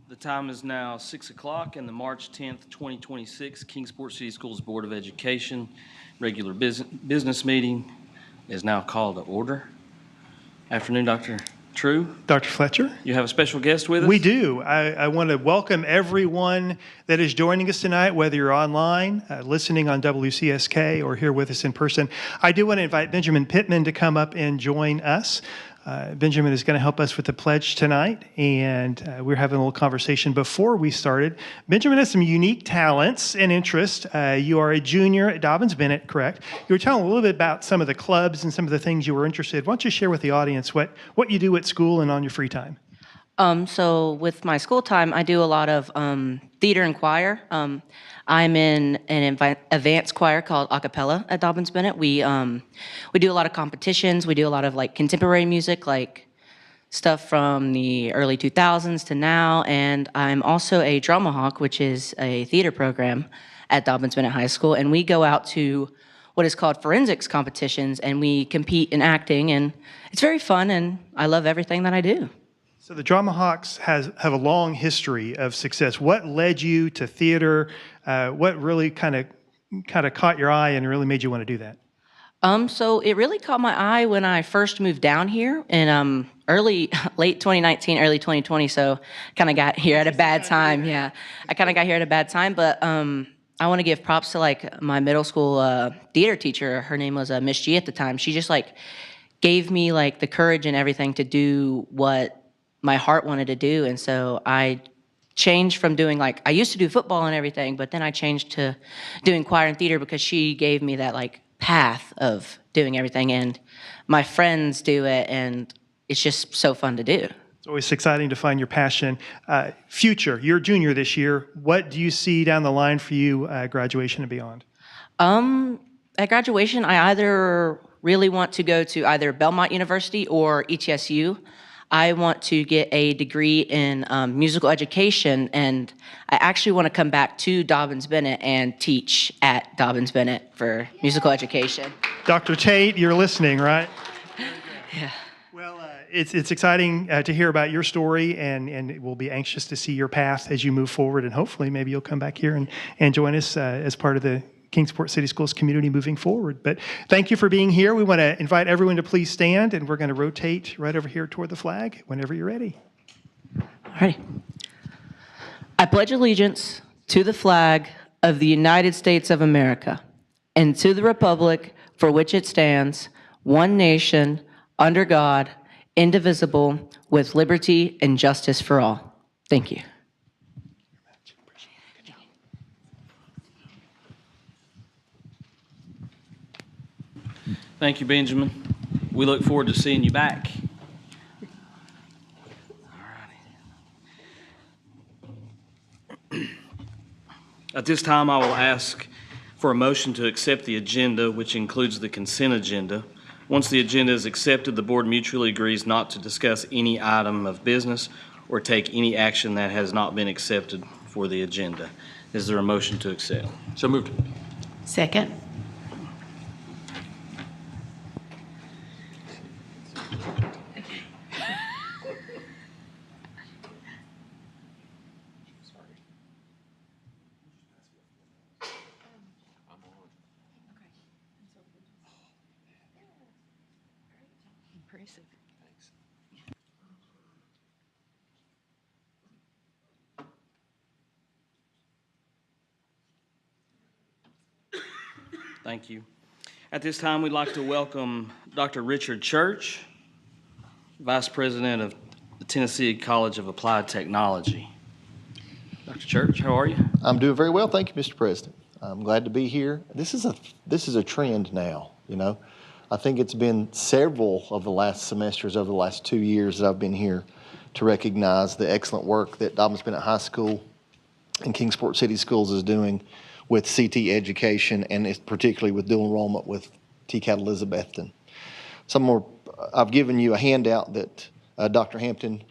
The time is now 6 o'clock, and the March 10th, 2026 Kingsport City Schools Board of Education regular business meeting is now called to order. Afternoon, Dr. True. Dr. Fletcher? You have a special guest with us? We do. I want to welcome everyone that is joining us tonight, whether you're online, listening on WCSK, or here with us in person. I do want to invite Benjamin Pittman to come up and join us. Benjamin is going to help us with the pledge tonight, and we're having a little conversation before we started. Benjamin has some unique talents and interests. You are a junior at Dobyns-Bennett, correct? You were telling a little bit about some of the clubs and some of the things you were interested in. Why don't you share with the audience what you do at school and on your free time? So with my school time, I do a lot of theater and choir. I'm in an advanced choir called a cappella at Dobyns-Bennett. We do a lot of competitions. We do a lot of like contemporary music, like stuff from the early 2000s to now. And I'm also a drama hawk, which is a theater program at Dobyns-Bennett High School. And we go out to what is called forensics competitions, and we compete in acting. And it's very fun, and I love everything that I do. So the Drama Hawks have a long history of success. What led you to theater? What really kind of caught your eye and really made you want to do that? So it really caught my eye when I first moved down here in late 2019, early 2020. So kind of got here at a bad time. Yeah, I kind of got here at a bad time, but I want to give props to like my middle school theater teacher. Her name was Miss G at the time. She just like gave me like the courage and everything to do what my heart wanted to do. And so I changed from doing like, I used to do football and everything, but then I changed to doing choir and theater because she gave me that like path of doing everything, and my friends do it, and it's just so fun to do. It's always exciting to find your passion. Future, you're a junior this year. What do you see down the line for you, graduation and beyond? At graduation, I either really want to go to either Belmont University or ETSU. I want to get a degree in musical education, and I actually want to come back to Dobyns-Bennett and teach at Dobyns-Bennett for musical education. Dr. Tate, you're listening, right? Yeah. Well, it's exciting to hear about your story, and we'll be anxious to see your path as you move forward, and hopefully maybe you'll come back here and join us as part of the Kingsport City Schools community moving forward. But thank you for being here. We want to invite everyone to please stand, and we're going to rotate right over here toward the flag whenever you're ready. All right. I pledge allegiance to the flag of the United States of America and to the republic for which it stands, one nation, under God, indivisible, with liberty and justice for all. Thank you. Thank you, Benjamin. We look forward to seeing you back. All right. At this time, I will ask for a motion to accept the agenda, which includes the consent agenda. Once the agenda is accepted, the board mutually agrees not to discuss any item of business or take any action that has not been accepted for the agenda. Is there a motion to accept? So moved. Second. Impressive. Thank you. At this time, we'd like to welcome Dr. Richard Church, Vice President of the Tennessee College of Applied Technology. Dr. Church, how are you? I'm doing very well, thank you, Mr. President. I'm glad to be here. This is a trend now, you know. I think it's been several of the last semesters over the last 2 years that I've been here to recognize the excellent work that Dobyns-Bennett High School and Kingsport City Schools is doing with CT education, and particularly with dual enrollment with TCAT-Elizabethton. I've given you a handout that Dr. Hampton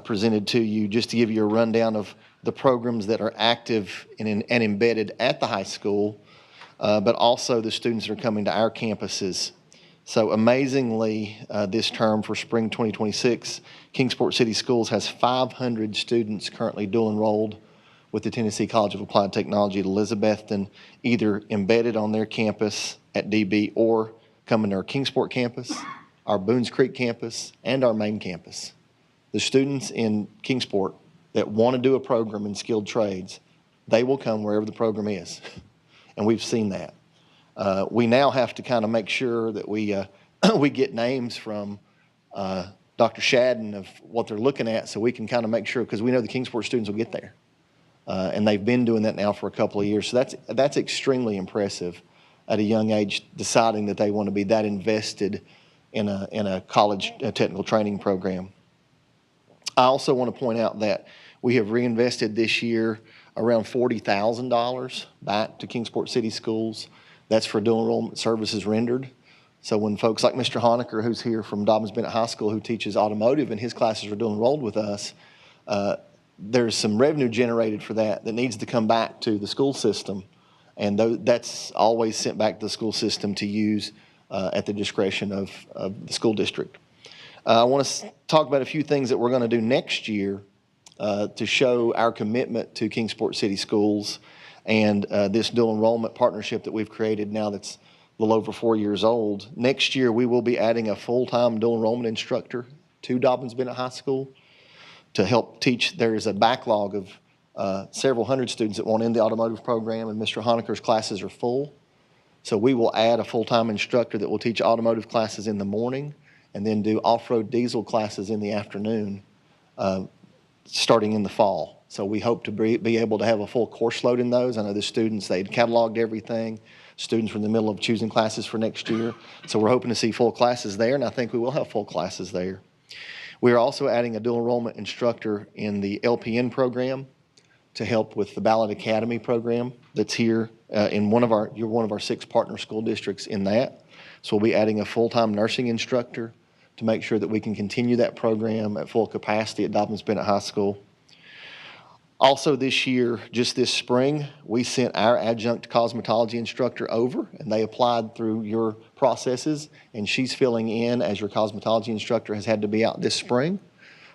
presented to you just to give you a rundown of the programs that are active and embedded at the high school, but also the students that are coming to our campuses So amazingly, this term for spring 2026, Kingsport City Schools has 500 students currently dual enrolled with the Tennessee College of Applied Technology at Elizabethton, either embedded on their campus at DB or coming to our Kingsport campus, our Boones Creek campus, and our main campus. The students in Kingsport that want to do a program in skilled trades, they will come wherever the program is. And we've seen that. We now have to kind of make sure that we we get names from Dr. Shadden of what they're looking at so we can kind of make sure, because we know the Kingsport students will get there. And they've been doing that now for a couple of years. So that's extremely impressive at a young age, deciding that they want to be that invested in a college technical training program. I also want to point out that we have reinvested this year around $40,000 back to Kingsport City Schools. That's for dual enrollment services rendered. So when folks like Mr. Honecker, who's here from Dobyns-Bennett High School, who teaches automotive, and his classes are dual enrolled with us, there's some revenue generated for that needs to come back to the school system. And that's always sent back to the school system to use at the discretion of the school district. I want to talk about a few things that we're going to do next year to show our commitment to Kingsport City Schools and this dual enrollment partnership that we've created now that's a little over 4 years old. Next year, we will be adding a full-time dual enrollment instructor to Dobyns-Bennett High School to help teach. There is a backlog of several hundred students that want in the automotive program, and Mr. Honecker's classes are full. So we will add a full-time instructor that will teach automotive classes in the morning and then do off-road diesel classes in the afternoon starting in the fall. So we hope to be able to have a full course load in those. I know the students, they'd cataloged everything. Students were in the middle of choosing classes for next year. So we're hoping to see full classes there, and I think we will have full classes there. We are also adding a dual enrollment instructor in the LPN program to help with the Ballot Academy program that's here in you're one of our 6 partner school districts in that. So we'll be adding a full-time nursing instructor to make sure that we can continue that program at full capacity at Dobyns-Bennett High School. Also this year, just this spring, we sent our adjunct cosmetology instructor over, and they applied through your processes, and she's filling in as your cosmetology instructor has had to be out this spring.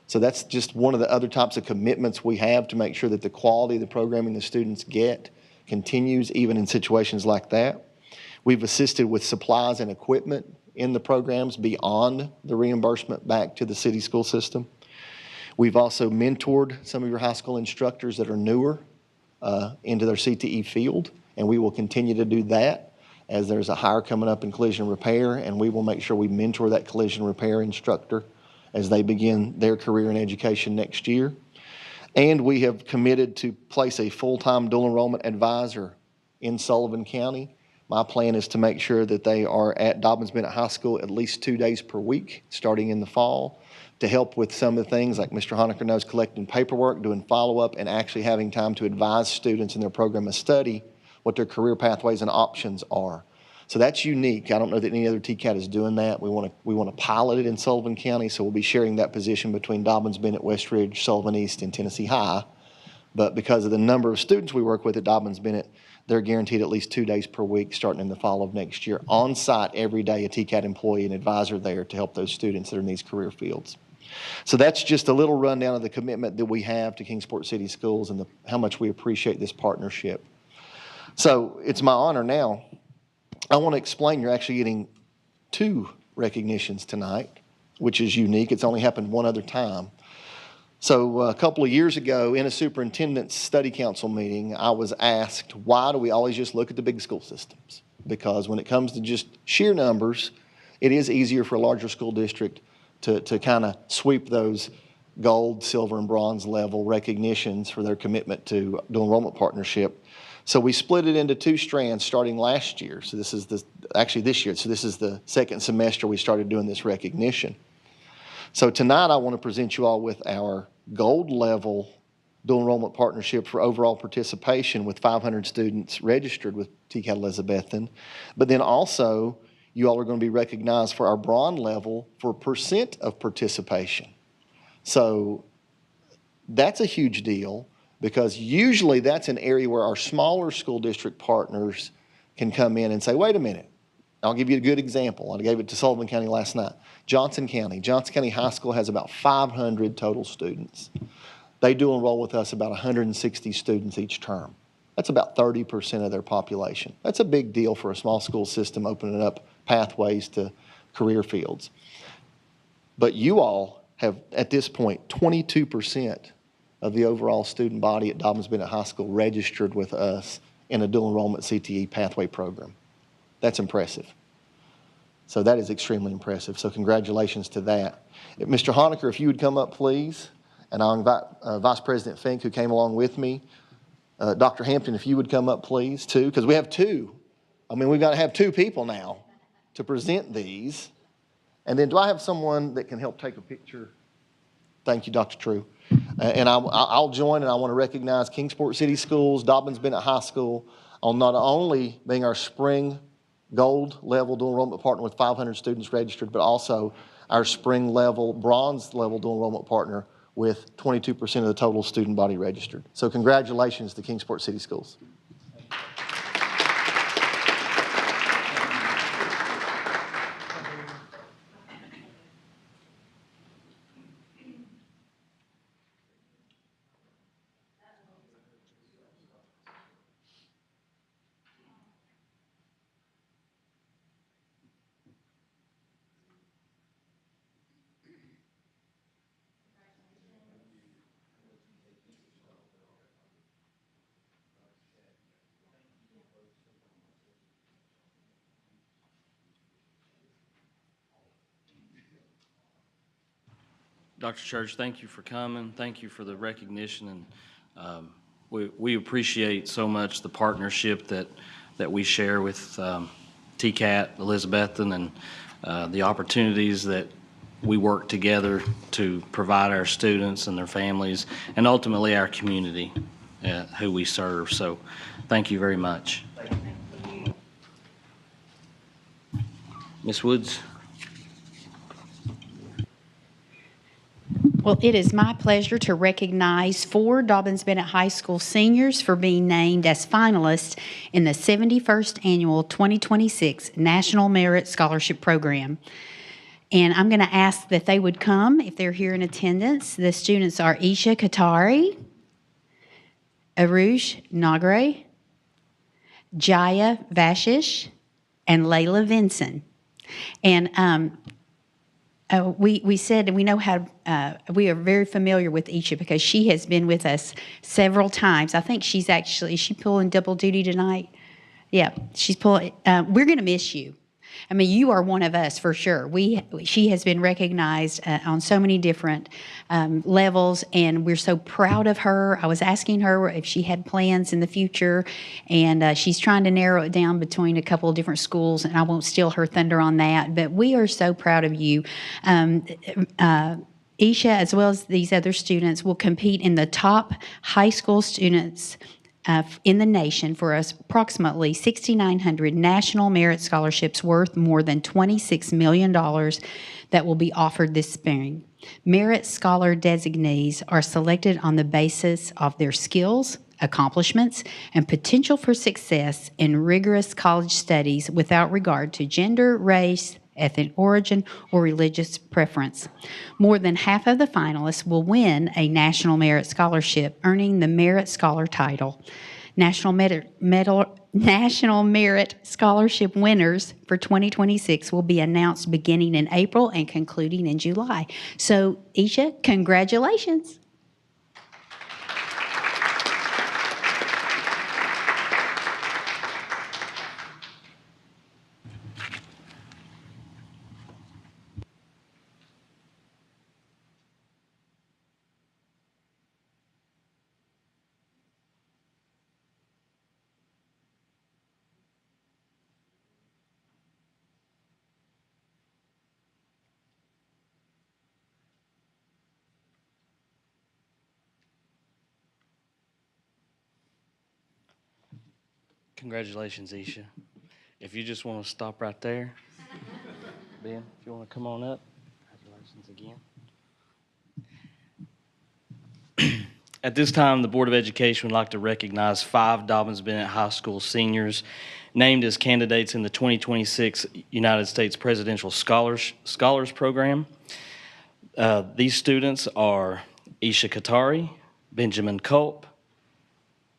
So that's just one of the other types of commitments we have to make sure that the quality of the programming the students get continues even in situations like that. We've assisted with supplies and equipment in the programs beyond the reimbursement back to the city school system. We've also mentored some of your high school instructors that are newer into their CTE field, and we will continue to do that as there's a hire coming up in collision repair, and we will make sure we mentor that collision repair instructor as they begin their career in education next year. And we have committed to place a full-time dual enrollment advisor in Sullivan County. My plan is to make sure that they are at Dobyns-Bennett High School at least 2 days per week, starting in the fall, to help with some of the things like Mr. Honecker knows, collecting paperwork, doing follow-up, and actually having time to advise students in their program of study what their career pathways and options are. So that's unique. I don't know that any other TCAT is doing that. We want to pilot it in Sullivan County, so we'll be sharing that position between Dobyns-Bennett, Westridge, Sullivan East, and Tennessee High. But because of the number of students we work with at Dobyns-Bennett, they're guaranteed at least 2 days per week starting in the fall of next year. On site every day, a TCAT employee and advisor there to help those students that are in these career fields. So that's just a little rundown of the commitment that we have to Kingsport City Schools and how much we appreciate this partnership. So it's my honor now. I want to explain you're actually getting 2 recognitions tonight, which is unique. It's only happened one other time. So a couple of years ago in a superintendent's study council meeting, I was asked, why do we always just look at the big school systems? Because when it comes to just sheer numbers, it is easier for a larger school district to kind of sweep those gold, silver, and bronze level recognitions for their commitment to dual enrollment partnership. So we split it into 2 strands starting last year. So this is this year. So this is the second semester we started doing this recognition. So tonight I want to present you all with our gold level dual enrollment partnership for overall participation with 500 students registered with TCAT-Elizabethton. But then also you all are going to be recognized for our bronze level for percent of participation. So that's a huge deal because usually that's an area where our smaller school district partners can come in and say, wait a minute, I'll give you a good example. I gave it to Sullivan County last night. Johnson County. Johnson County High School has about 500 total students. They do enroll with us about 160 students each term. That's about 30% of their population. That's a big deal for a small school system, opening up pathways to career fields. But you all have, at this point, 22% of the overall student body at Dobyns-Bennett High School registered with us in a dual enrollment CTE pathway program. That's impressive. So that is extremely impressive. So congratulations to that. Mr. Honaker, if you would come up, please. And I'll invite Vice President Fink, who came along with me. Dr. Hampton, if you would come up, please, too, because we have two. I mean, we've got to have two people now to present these. And then do I have someone that can help take a picture? Thank you, Dr. True. And I'll join, and I want to recognize Kingsport City Schools, Dobyns-Bennett High School, on not only being our spring gold level dual enrollment partner with 500 students registered, but also our spring level, bronze level dual enrollment partner with 22% of the total student body registered. So congratulations to Kingsport City Schools. Dr. Church, thank you for coming. Thank you for the recognition, and we appreciate so much the partnership that we share with TCAT, Elizabethton, and the opportunities that we work together to provide our students and their families, and ultimately our community who we serve. So thank you very much. Ms. Woods. Well, it is my pleasure to recognize 4 Dobyns-Bennett High School seniors for being named as finalists in the 71st Annual 2026 National Merit Scholarship Program. And I'm going to ask that they would come if they're here in attendance. The students are Isha Katari, Arush Nagre, Jaya Vashish, and Layla Vinson. And we said, and we know how, we are very familiar with Isha because she has been with us several times. I think she's pulling double duty tonight? Yeah, she's pulling, we're going to miss you. I mean, you are one of us for sure. She has been recognized on so many different levels, and we're so proud of her. I was asking her if she had plans in the future, and she's trying to narrow it down between a couple of different schools, and I won't steal her thunder on that, but we are so proud of you. Isha, as well as these other students, will compete in the top high school students in the nation for approximately 6,900 national merit scholarships worth more than $26 million that will be offered this spring. Merit Scholar designees are selected on the basis of their skills, accomplishments, and potential for success in rigorous college studies without regard to gender, race, ethnic origin, or religious preference. More than half of the finalists will win a National Merit Scholarship, earning the Merit Scholar title. National Merit Scholarship winners for 2026 will be announced beginning in April and concluding in July. So, Isha, congratulations. Congratulations, Isha. If you just want to stop right there. Ben, if you want to come on up. Congratulations again. At this time, the Board of Education would like to recognize 5 Dobyns-Bennett High School seniors named as candidates in the 2026 United States Presidential Scholars Program. These students are Isha Katari, Benjamin Culp,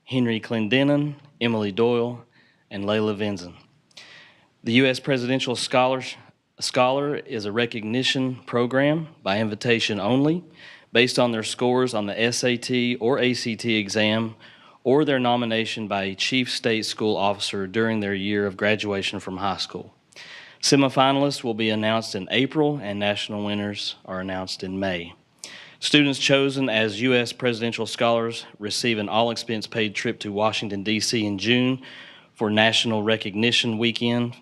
Henry Clendenin, Emily Doyle, and Layla Vinzen. The U.S. Presidential Scholar is a recognition program by invitation only based on their scores on the SAT or ACT exam or their nomination by a chief state school officer during their year of graduation from high school. Semifinalists will be announced in April, and national winners are announced in May. Students chosen as U.S. Presidential Scholars receive an all-expense-paid trip to Washington, D.C. in June for National Recognition Weekend,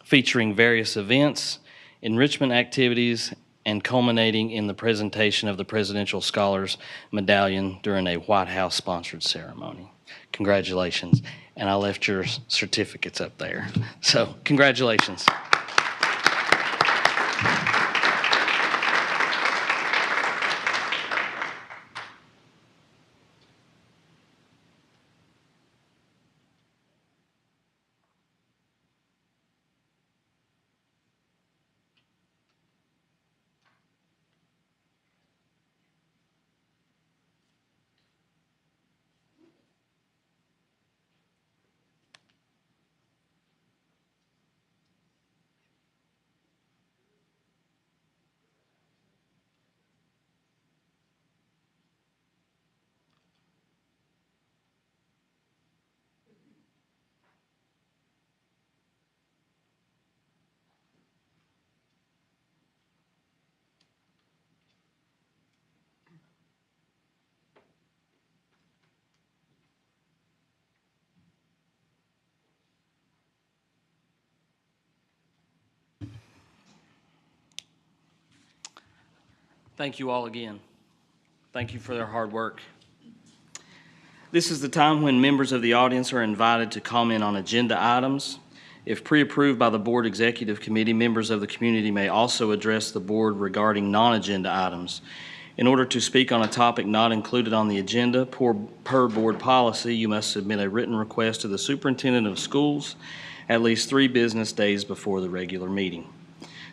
featuring various events, enrichment activities, and culminating in the presentation of the Presidential Scholars Medallion during a White House-sponsored ceremony. Congratulations. And I left your certificates up there. So, congratulations. Thank you all again. Thank you for their hard work. This is the time when members of the audience are invited to comment on agenda items. If pre-approved by the Board Executive Committee, members of the community may also address the board regarding non-agenda items. In order to speak on a topic not included on the agenda, per board policy, you must submit a written request to the superintendent of schools at least 3 business days before the regular meeting.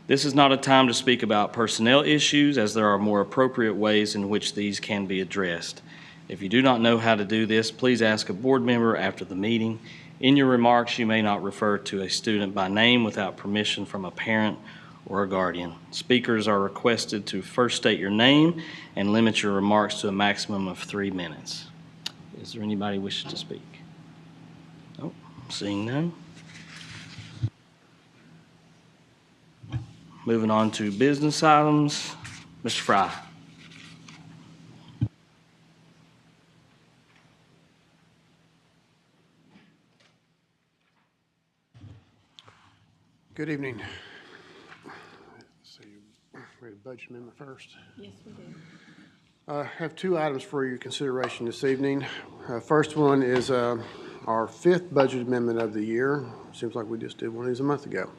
This is not a time to speak about personnel issues, as there are more appropriate ways in which these can be addressed. If you do not know how to do this, please ask a board member after the meeting. In your remarks, you may not refer to a student by name without permission from a parent or a guardian. Speakers are requested to first state your name and limit your remarks to a maximum of 3 minutes. Is there anybody wishing to speak? Oh, seeing none. Moving on to business items, Mr. Fry. Good evening. Let's see, read the budget amendment first. Yes, we do. I have 2 items for your consideration this evening. First one is our 5th budget amendment of the year. Seems like we just did one of these a month ago.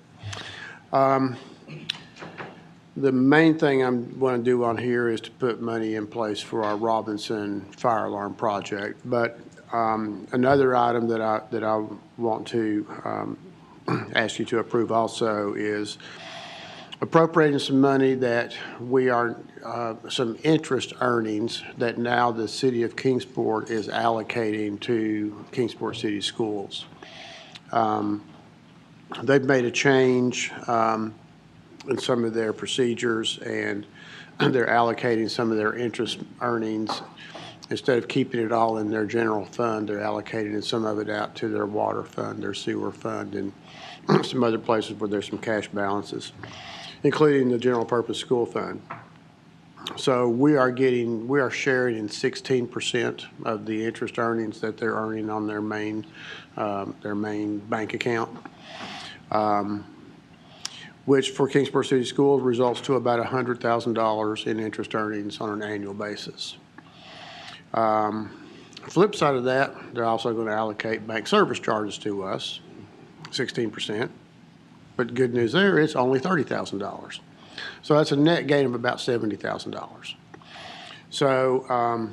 The main thing I'm going to do on here is to put money in place for our Robinson fire alarm project. But another item that I want to ask you to approve also is appropriating some money that we are some interest earnings that now the city of Kingsport is allocating to Kingsport City Schools. They've made a change in some of their procedures, and they're allocating some of their interest earnings. Instead of keeping it all in their general fund, they're allocating some of it out to their water fund, their sewer fund, and some other places where there's some cash balances, including the general purpose school fund. So we are sharing in 16% of the interest earnings that they're earning on their main bank account. Which for Kingsport City Schools results to about $100,000 in interest earnings on an annual basis. Flip side of that, they're also going to allocate bank service charges to us, 16%. But good news there, it's only $30,000. So that's a net gain of about $70,000. So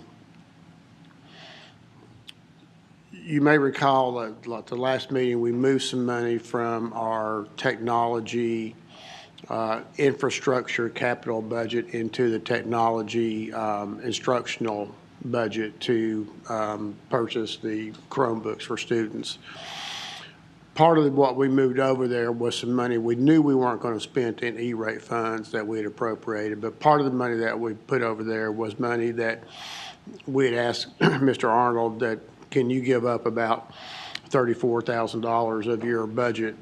You may recall that at the last meeting, we moved some money from our technology infrastructure capital budget into the technology instructional budget to purchase the Chromebooks for students. Part of what we moved over there was some money we knew we weren't going to spend in E-rate funds that we had appropriated, but part of the money that we put over there was money that we had asked Mr. Arnold that, can you give up about $34,000 of your budget?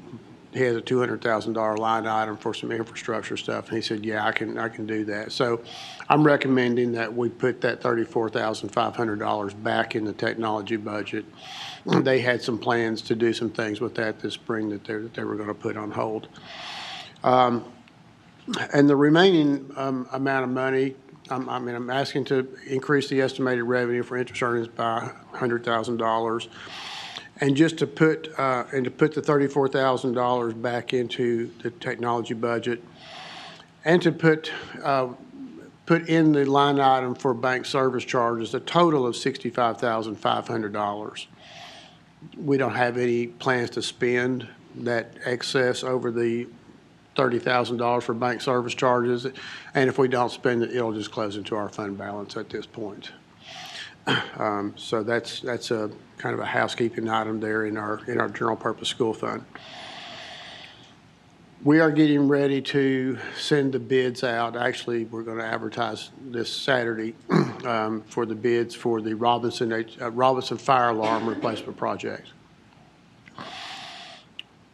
He has a $200,000 line item for some infrastructure stuff, and he said, yeah, I can do that. So I'm recommending that we put that $34,500 back in the technology budget. They had some plans to do some things with that this spring that they were going to put on hold. And the remaining amount of money, I'm asking to increase the estimated revenue for interest earnings by $100,000. And just to put the $34,000 back into the technology budget, and to put in the line item for bank service charges a total of $65,500. We don't have any plans to spend that excess over the $30,000 for bank service charges, and if we don't spend it, it'll just close into our fund balance at this point. So that's a kind of a housekeeping item there in our general purpose school fund. We are getting ready to send the bids out. Actually, we're going to advertise this Saturday for the bids for the Robinson fire alarm replacement project.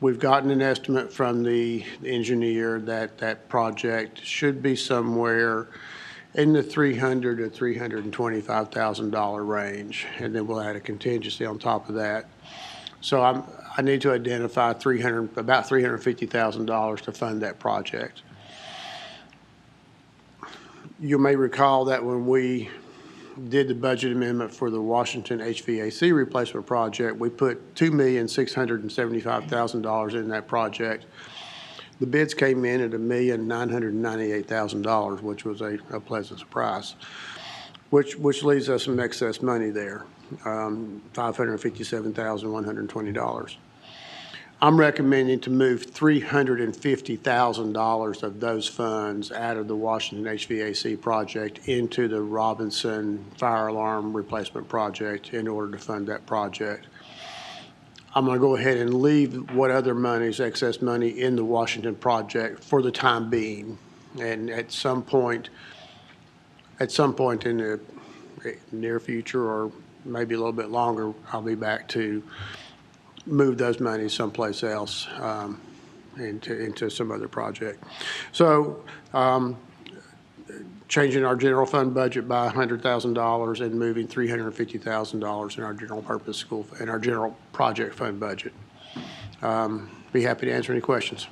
We've gotten an estimate from the engineer that that project should be somewhere in the $300,000 to $325,000 range, and then we'll add a contingency on top of that. So I need to identify about $350,000 to fund that project. You may recall that when we did the budget amendment for the Washington HVAC replacement project, we put $2,675,000 in that project. The bids came in at $1,998,000, which was a pleasant surprise, which leaves us some excess money there, $557,120. I'm recommending to move $350,000 of those funds out of the Washington HVAC project into the Robinson fire alarm replacement project in order to fund that project. I'm going to go ahead and leave what other monies, excess money, in the Washington project for the time being. And at some point in the near future, or maybe a little bit longer, I'll be back to move those monies someplace else into some other project. So changing our general fund budget by $100,000 and moving $350,000 in our general purpose school and our general project fund budget. Be happy to answer any questions.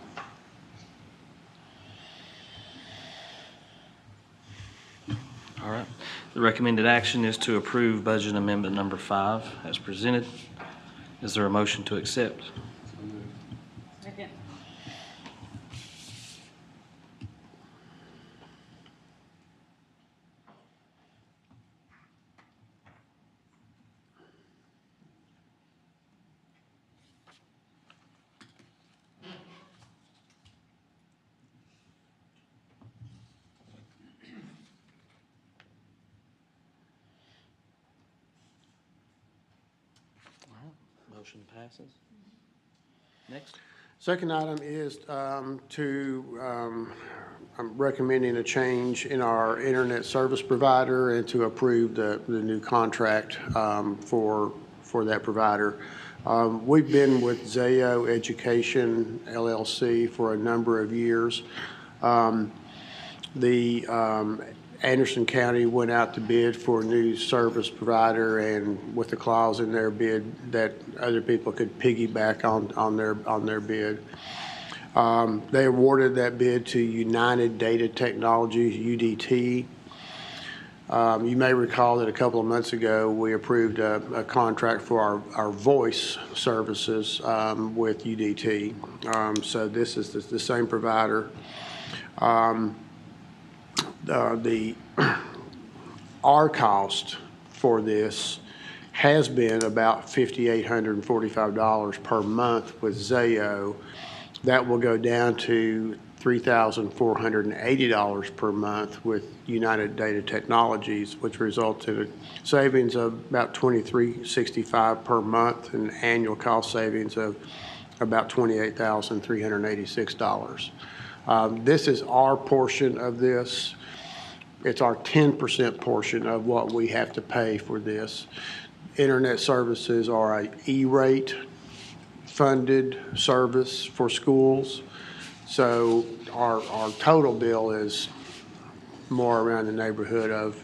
All right. The recommended action is to approve budget amendment number 5 as presented. Is there a motion to accept? Second. Motion passes. Next. Second item is I'm recommending a change in our internet service provider and to approve the new contract for that provider. We've been with Zayo Education LLC for a number of years. Anderson County went out to bid for a new service provider, and with the clause in their bid that other people could piggyback on their bid. They awarded that bid to United Data Technologies, UDT. You may recall that a couple of months ago we approved a contract for our voice services with UDT. So this is the same provider. Our cost for this has been about $5,845 per month with Zayo. That will go down to $3,480 per month with United Data Technologies, which results in a savings of about $2,365 per month and annual cost savings of about $28,386. This is our portion of this. It's our 10% portion of what we have to pay for this. Internet services are a E-rate funded service for schools. So our total bill is more around the neighborhood of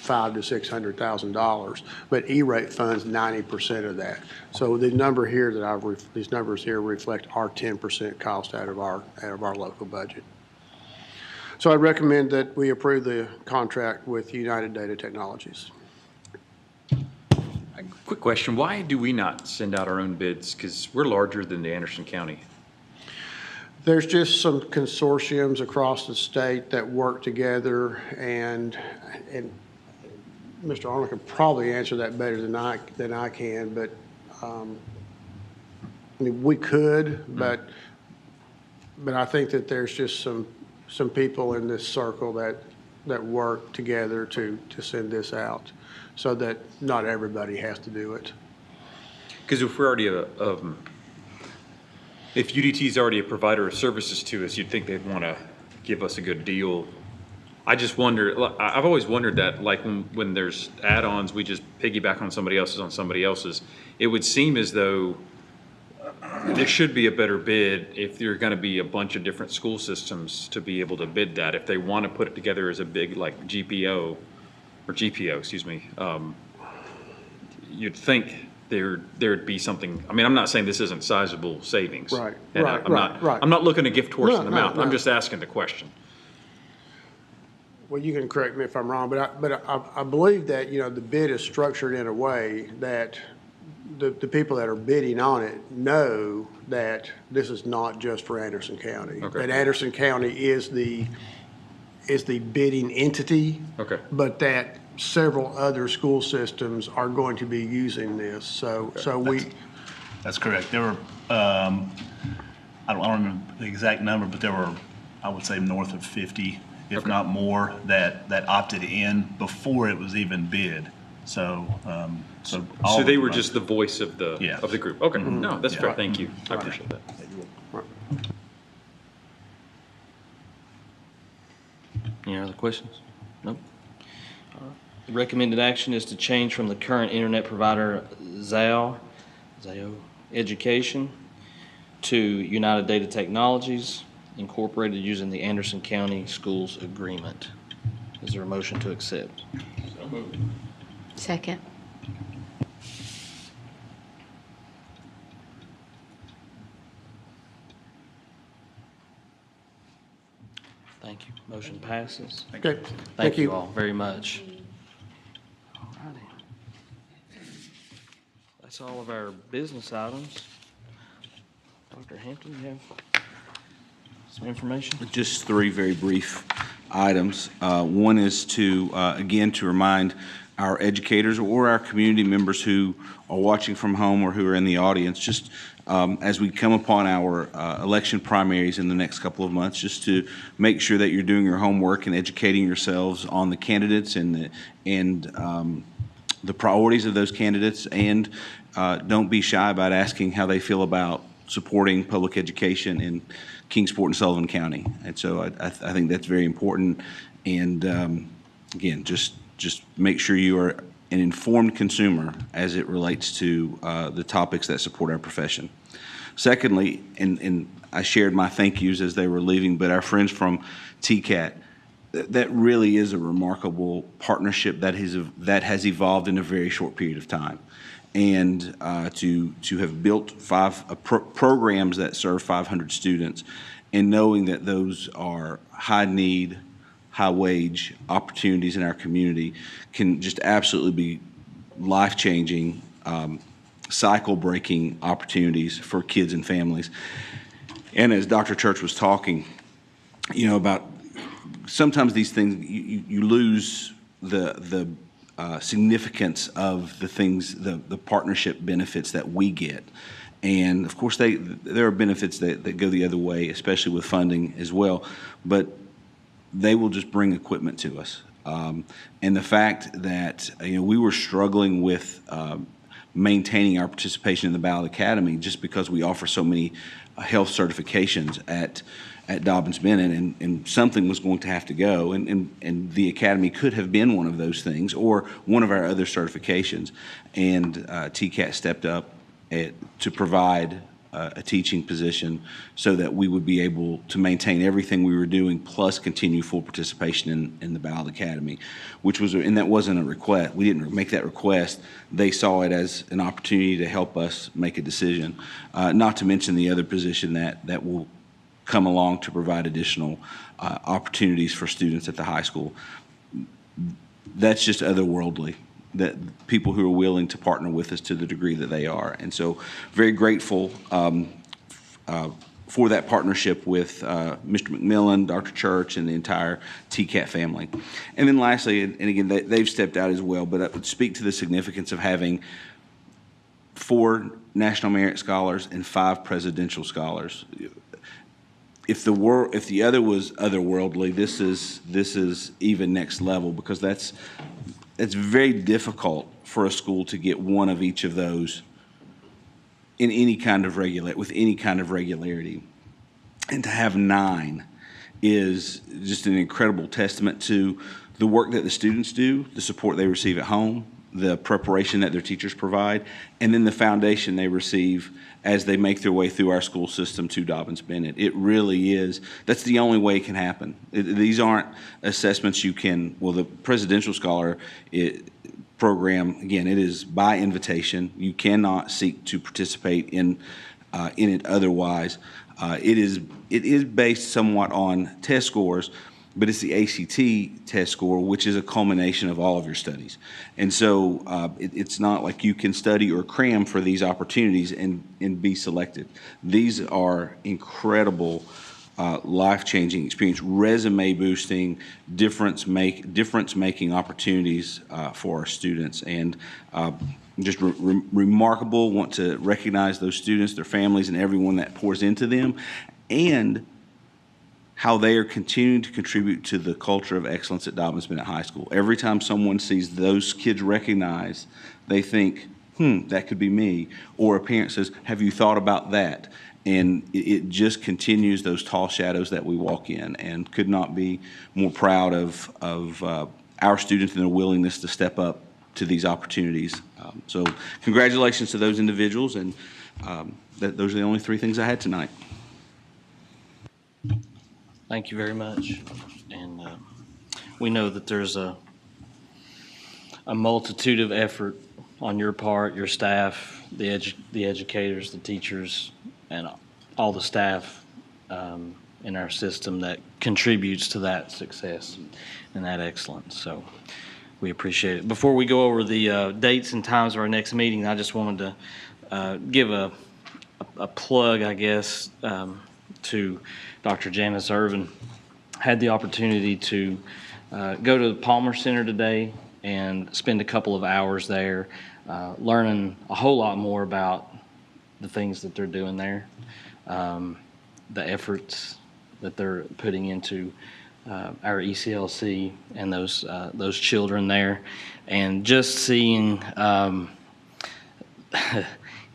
$500,000 to $600,000, but E-rate funds 90% of that. So the number here that these numbers here reflect our 10% cost out of our local budget. So I recommend that we approve the contract with United Data Technologies. A quick question, why do we not send out our own bids? Because we're larger than the Anderson County. There's just some consortiums across the state that work together, and Mr. Arnold could probably answer that better than I can, but I mean, we could, but I think that there's just some people in this circle that work together to send this out, so that not everybody has to do it. Because if we're already if UDT is already a provider of services to us, you'd think they'd want to give us a good deal. I just wonder, I've always wondered that, like when there's add-ons, we just piggyback on somebody else's. It would seem as though there should be a better bid if there are going to be a bunch of different school systems to be able to bid that. If they want to put it together as a big, like GPO, excuse me, you'd think there'd be something. I mean, I'm not saying this isn't sizable savings. Right, and right, I'm not looking to gift horse in the mouth. No. I'm just asking the question. Well, you can correct me if I'm wrong, but I believe that, you know, the bid is structured in a way that the people that are bidding on it know that this is not just for Anderson County. Okay. That Anderson County is the bidding entity. Okay. But that several other school systems are going to be using this. So That's correct. There were, I don't remember the exact number, but there were, I would say, north of 50, if not more, that opted in before it was even bid. So, So all they of were them- just the voice of the Yeah. group. Okay, no, that's fair. Yeah. Thank you. I appreciate that. Any other questions? Nope. The recommended action is to change from the current internet provider Zayo Education to United Data Technologies Incorporated using the Anderson County Schools Agreement. Is there a motion to accept? Second. Thank you. Motion passes. Okay, Thank you all very much. All righty. That's all of our business items. Dr. Hampton, you have some information? Just three very brief items. One is to, again, to remind our educators or our community members who are watching from home or who are in the audience, just as we come upon our election primaries in the next couple of months, just to make sure that you're doing your homework and educating yourselves on the candidates and the priorities of those candidates, and don't be shy about asking how they feel about supporting public education in Kingsport and Sullivan County. And so I think that's very important. And again, just make sure you are an informed consumer as it relates to the topics that support our profession. Secondly, and I shared my thank yous as they were leaving, but our friends from TCAT, that really is a remarkable partnership that has evolved in a very short period of time. And to have built programs that serve 500 students, and knowing that those are high need, high wage opportunities in our community can just absolutely be life-changing, cycle-breaking opportunities for kids and families. And as Dr. Church was talking, you know, about sometimes these things, you lose the significance of the things, the partnership benefits that we get. And of course, there are benefits that go the other way, especially with funding as well, but they will just bring equipment to us. And the fact that, we were struggling with maintaining our participation in the Ballot Academy just because we offer so many health certifications at Dobyns-Bennett, and something was going to have to go, and the Academy could have been one of those things or one of our other certifications. And TCAT stepped up to provide a teaching position so that we would be able to maintain everything we were doing plus continue full participation in the Ballot Academy, and that wasn't a request. We didn't make that request. They saw it as an opportunity to help us make a decision, not to mention the other position that will come along to provide additional opportunities for students at the high school. That's just otherworldly, that people who are willing to partner with us to the degree that they are. And so very grateful for that partnership with Mr. McMillan, Dr. Church, and the entire TCAT family. And then lastly, and again, they've stepped out as well, but I would speak to the significance of having 4 National Merit Scholars and 5 Presidential Scholars. If the other was otherworldly, this is even next level, because it's very difficult for a school to get one of each of those in any kind of with any kind of regularity. And to have 9 is just an incredible testament to the work that the students do, the support they receive at home, the preparation that their teachers provide, and then the foundation they receive as they make their way through our school system to Dobyns-Bennett. It really is. That's the only way it can happen. These aren't assessments the Presidential Scholar program, again, it is by invitation. You cannot seek to participate in it otherwise. It is based somewhat on test scores, but it's the ACT test score, which is a culmination of all of your studies. And so it's not like you can study or cram for these opportunities and be selected. These are incredible life-changing experience, resume boosting, difference-making opportunities for our students. And just remarkable. Want to recognize those students, their families, and everyone that pours into them, and how they are continuing to contribute to the culture of excellence at Dobyns-Bennett High School. Every time someone sees those kids recognized, they think, that could be me. Or a parent says, have you thought about that? And it just continues those tall shadows that we walk in, and could not be more proud of our students and their willingness to step up to these opportunities. So congratulations to those individuals, and those are the only 3 things I had tonight. Thank you very much. And we know that there's a multitude of effort on your part, your staff, the educators, the teachers, and all the staff in our system that contributes to that success and that excellence. So we appreciate it. Before we go over the dates and times of our next meeting, I just wanted to give a plug, I guess, to Dr. Janice Irvin. Had the opportunity to go to the Palmer Center today and spend a couple of hours there learning a whole lot more about the things that they're doing there, the efforts that they're putting into our ECLC and those children there, and just seeing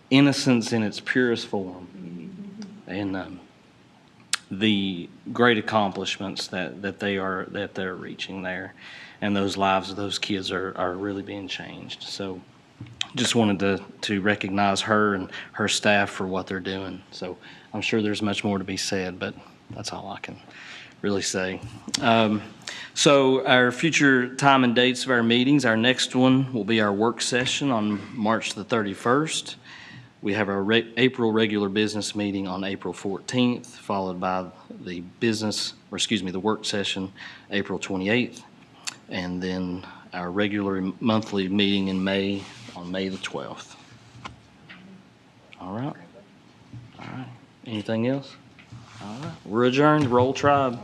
innocence in its purest form, and the great accomplishments that they're reaching there, and those lives of those kids are really being changed. So just wanted to recognize her and her staff for what they're doing. So I'm sure there's much more to be said, but that's all I can really say. So our future time and dates of our meetings, our next one will be our work session on March the 31st. We have our April regular business meeting on April 14th, followed by the work session April 28th, and then our regular monthly meeting in May on May the 12th. All right. Anything else? All right. We're adjourned. Roll Tribe.